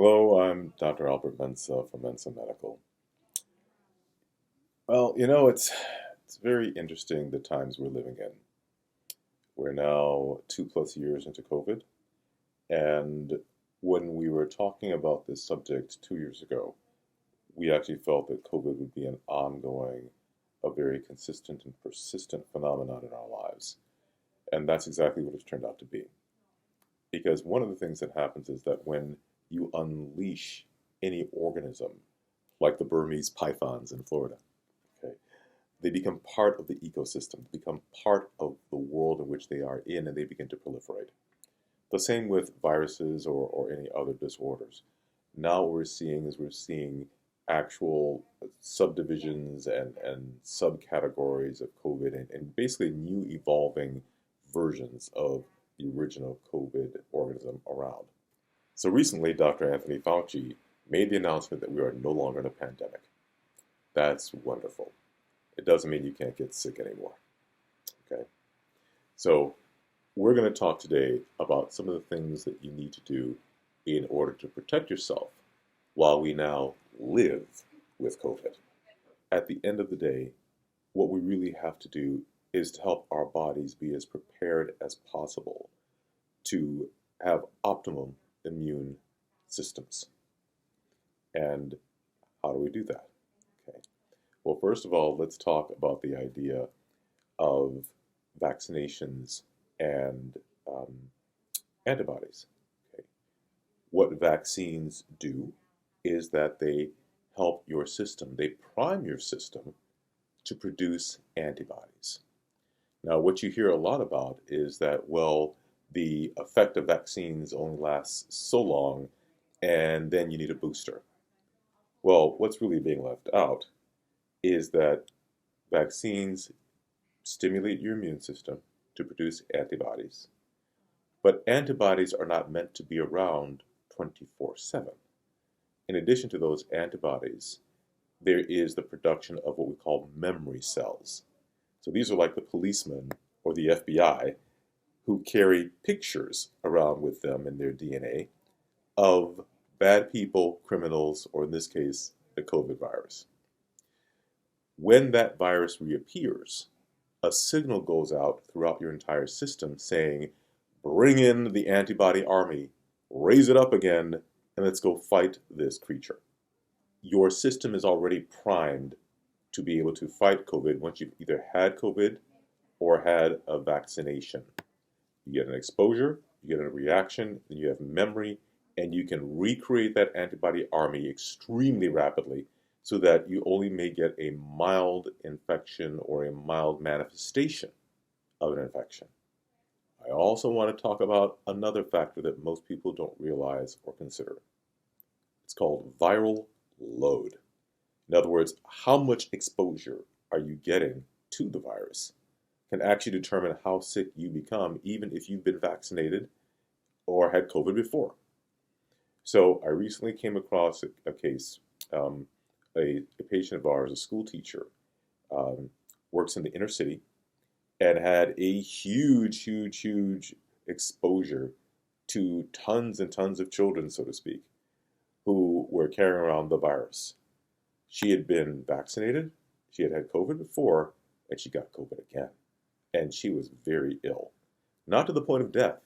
Hello, I'm Dr. Albert Mensah from Mensah Medical. Well, it's very interesting the times we're living in. We're now 2+ years into COVID, and when we were talking about this subject 2 years ago, we actually felt that COVID would be an ongoing, a very consistent and persistent phenomenon in our lives. And that's exactly what it's turned out to be. Because one of the things that happens is that when you unleash any organism, like the Burmese pythons in Florida, okay, they become part of the ecosystem, become part of the world in which they are in, and they begin to proliferate. The same with viruses or any other disorders. Now what we're seeing actual subdivisions and subcategories of COVID and basically new evolving versions of the original COVID organism around. So recently, Dr. Anthony Fauci made the announcement that we are no longer in a pandemic. That's wonderful. It doesn't mean you can't get sick anymore. Okay? So we're going to talk today about some of the things that you need to do in order to protect yourself while we now live with COVID. At the end of the day, what we really have to do is to help our bodies be as prepared as possible to have optimum immune systems. And how do we do that? Okay. Well, first of all, let's talk about the idea of vaccinations and antibodies. Okay. What vaccines do is that they help your system, they prime your system to produce antibodies. Now, what you hear a lot about is that, well, the effect of vaccines only lasts so long, and then you need a booster. Well, what's really being left out is that vaccines stimulate your immune system to produce antibodies, but antibodies are not meant to be around 24/7. In addition to those antibodies, there is the production of what we call memory cells. So these are like the policemen or the FBI who carry pictures around with them in their DNA of bad people, criminals, or in this case, the COVID virus. When that virus reappears, a signal goes out throughout your entire system saying, bring in the antibody army, raise it up again, and let's go fight this creature. Your system is already primed to be able to fight COVID once you've either had COVID or had a vaccination. You get an exposure, you get a reaction, and you have memory, and you can recreate that antibody army extremely rapidly so that you only may get a mild infection or a mild manifestation of an infection. I also want to talk about another factor that most people don't realize or consider. It's called viral load. In other words, how much exposure are you getting to the virus can actually determine how sick you become, even if you've been vaccinated or had COVID before. So I recently came across a case, a patient of ours, a school teacher, works in the inner city and had a huge exposure to tons and tons of children, so to speak, who were carrying around the virus. She had been vaccinated, she had had COVID before, and she got COVID again. And she was very ill. Not to the point of death,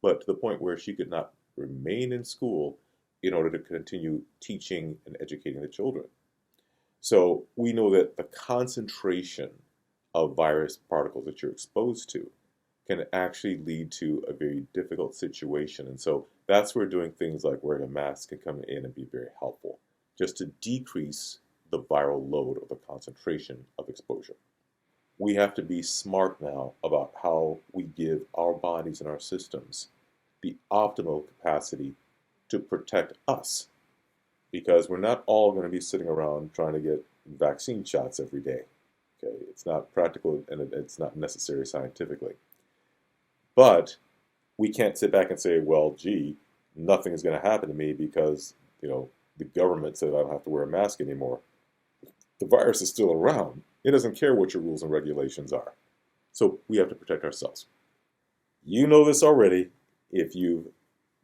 but to the point where she could not remain in school in order to continue teaching and educating the children. So we know that the concentration of virus particles that you're exposed to can actually lead to a very difficult situation. And so that's where doing things like wearing a mask can come in and be very helpful, just to decrease the viral load or the concentration of exposure. We have to be smart now about how we give our bodies and our systems the optimal capacity to protect us, because we're not all going to be sitting around trying to get vaccine shots every day. Okay, it's not practical and it's not necessary scientifically. But we can't sit back and say, well, gee, nothing is going to happen to me because, the government said I don't have to wear a mask anymore. The virus is still around. It doesn't care what your rules and regulations are. So we have to protect ourselves. You know this already if you've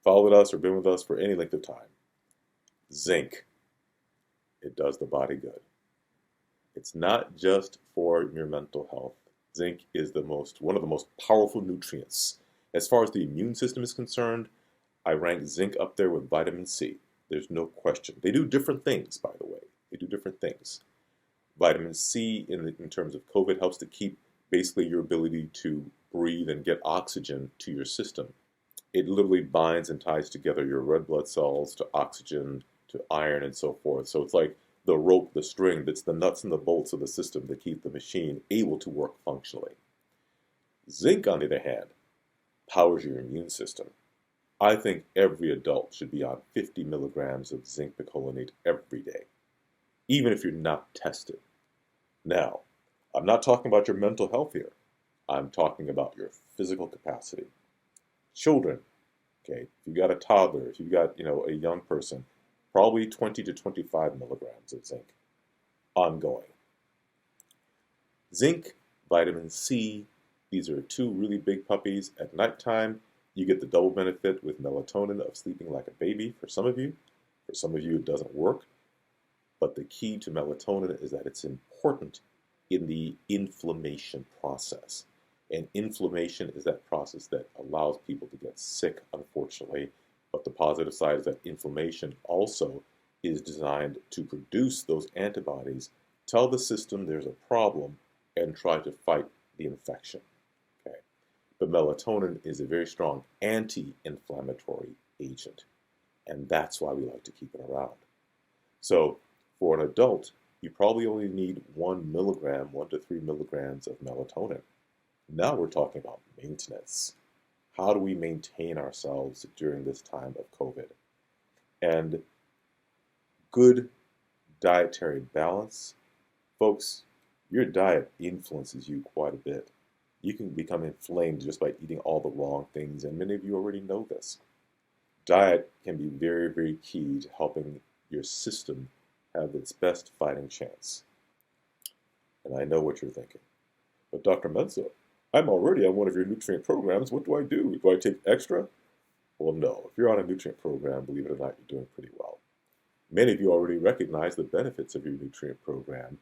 followed us or been with us for any length of time. Zinc, it does the body good. It's not just for your mental health. Zinc is one of the most powerful nutrients. As far as the immune system is concerned, I rank zinc up there with vitamin C. There's no question. They do different things, by the way. They do different things. Vitamin C, in terms of COVID, helps to keep basically your ability to breathe and get oxygen to your system. It literally binds and ties together your red blood cells to oxygen, to iron, and so forth. So it's like the rope, the string, that's the nuts and the bolts of the system that keep the machine able to work functionally. Zinc, on the other hand, powers your immune system. I think every adult should be on 50 milligrams of zinc picolinate every day, even if you're not tested. Now, I'm not talking about your mental health here. I'm talking about your physical capacity. Children, okay, if you've got a toddler, if you've got, a young person, probably 20 to 25 milligrams of zinc ongoing. Zinc, vitamin C, these are two really big puppies. At nighttime, you get the double benefit with melatonin of sleeping like a baby for some of you. For some of you, it doesn't work. But the key to melatonin is that it's important in the inflammation process. And inflammation is that process that allows people to get sick, unfortunately. But the positive side is that inflammation also is designed to produce those antibodies, tell the system there's a problem, and try to fight the infection. Okay? But melatonin is a very strong anti-inflammatory agent. And that's why we like to keep it around. So for an adult, you probably only need 1 to 3 milligrams of melatonin. Now we're talking about maintenance. How do we maintain ourselves during this time of COVID? And good dietary balance. Folks, your diet influences you quite a bit. You can become inflamed just by eating all the wrong things, and many of you already know this. Diet can be very, very key to helping your system have its best fighting chance. And I know what you're thinking. But Dr. Mensah, I'm already on one of your nutrient programs. What do I do? Do I take extra? Well, no. If you're on a nutrient program, believe it or not, you're doing pretty well. Many of you already recognize the benefits of your nutrient program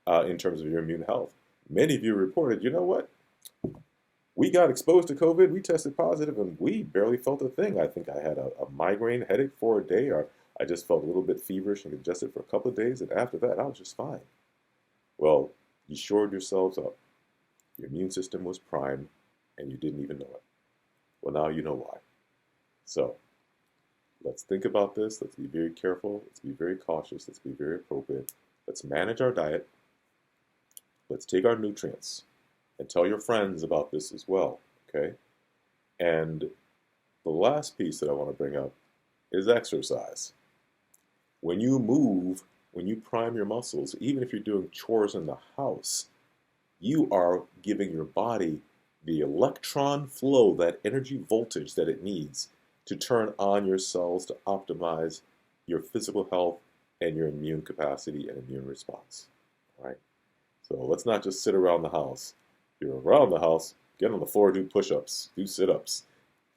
in terms of your immune health. Many of you reported, you know what? We got exposed to COVID, we tested positive, and we barely felt a thing. I think I had a migraine headache for a day, or I just felt a little bit feverish and congested for a couple of days, and after that, I was just fine. Well, you shored yourselves up. Your immune system was primed, and you didn't even know it. Well, now you know why. So, let's think about this. Let's be very careful. Let's be very cautious. Let's be very appropriate. Let's manage our diet. Let's take our nutrients. And tell your friends about this as well, okay? And the last piece that I want to bring up is exercise. When you move, when you prime your muscles, even if you're doing chores in the house, you are giving your body the electron flow, that energy voltage that it needs to turn on your cells to optimize your physical health and your immune capacity and immune response, all right? So let's not just sit around the house. If you're around the house, get on the floor, do push-ups, do sit-ups,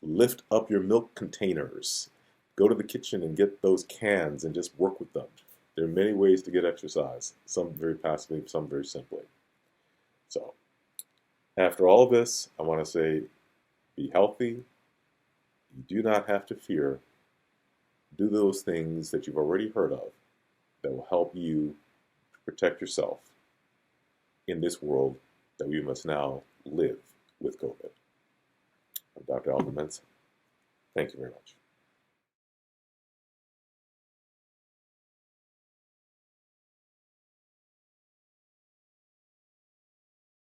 lift up your milk containers, go to the kitchen and get those cans and just work with them. There are many ways to get exercise, some very passively, some very simply. So, after all this, I want to say, be healthy. You do not have to fear. Do those things that you've already heard of that will help you protect yourself in this world that we must now live with COVID. I'm Dr. Albert Mensah. Thank you very much.